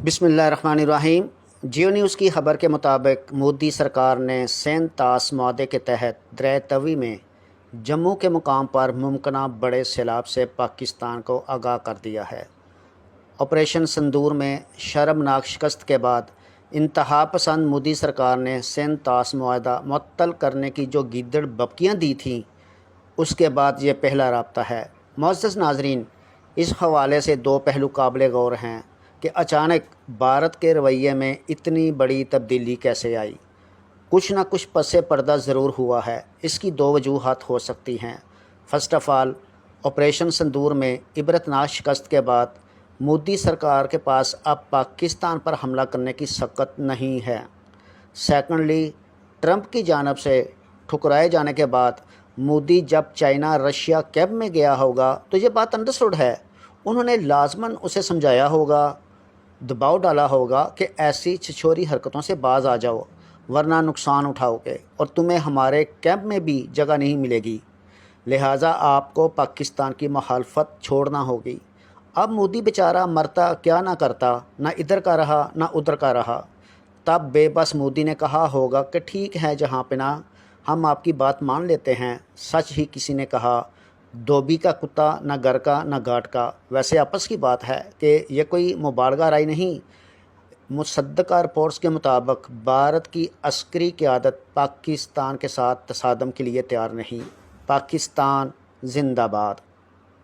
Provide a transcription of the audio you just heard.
बिस्मिल्लाहिर्रहमानिर्रहीम। जियो न्यूज़ की खबर के मुताबिक मोदी सरकार ने सैन तास मादे के तहत दरिया तवी में जम्मू के मुकाम पर मुमकिन बड़े सैलाब से पाकिस्तान को आगाह कर दिया है। ऑपरेशन संदूर में शर्मनाक शिकस्त के बाद इंतहा पसंद मोदी सरकार ने सैन तास मुआहदा मुअत्तल करने की जो गीदड़ बबकियाँ दी थीं, उसके बाद ये पहला राब्ता है। मुअज़्ज़ज़ नाज़रीन, इस हवाले से दो पहलू काबिल गौर हैं कि अचानक भारत के रवैये में इतनी बड़ी तब्दीली कैसे आई। कुछ ना कुछ पसे पर्दा ज़रूर हुआ है। इसकी दो वजूहात हो सकती हैं। फ़र्स्ट ऑफ़ ऑल, ऑपरेशन संदूर में इबरतनाक शिकस्त के बाद मोदी सरकार के पास अब पाकिस्तान पर हमला करने की सकत नहीं है। सेकेंडली, ट्रंप की जानिब से ठुकराए जाने के बाद मोदी जब चाइना रशिया कैब में गया होगा तो ये बात अंडरस्टूड है। उन्होंने लाजमन उसे समझाया होगा, दबाव डाला होगा कि ऐसी छिछोरी हरकतों से बाज आ जाओ, वरना नुकसान उठाओगे और तुम्हें हमारे कैंप में भी जगह नहीं मिलेगी। लिहाजा आपको पाकिस्तान की मुखालफत छोड़ना होगी। अब मोदी बेचारा मरता क्या ना करता, ना इधर का रहा ना उधर का रहा। तब बेबस मोदी ने कहा होगा कि ठीक है जहाँ पे ना, हम आपकी बात मान लेते हैं। सच ही किसी ने कहा, धोबी का कुत्ता न घर का न घाट का। वैसे आपस की बात है कि यह कोई मुबालगा राय नहीं। मुसद्दका रिपोर्ट्स के मुताबिक भारत की अस्करी क़यादत पाकिस्तान के साथ तसादम के लिए तैयार नहीं। पाकिस्तान जिंदाबाद।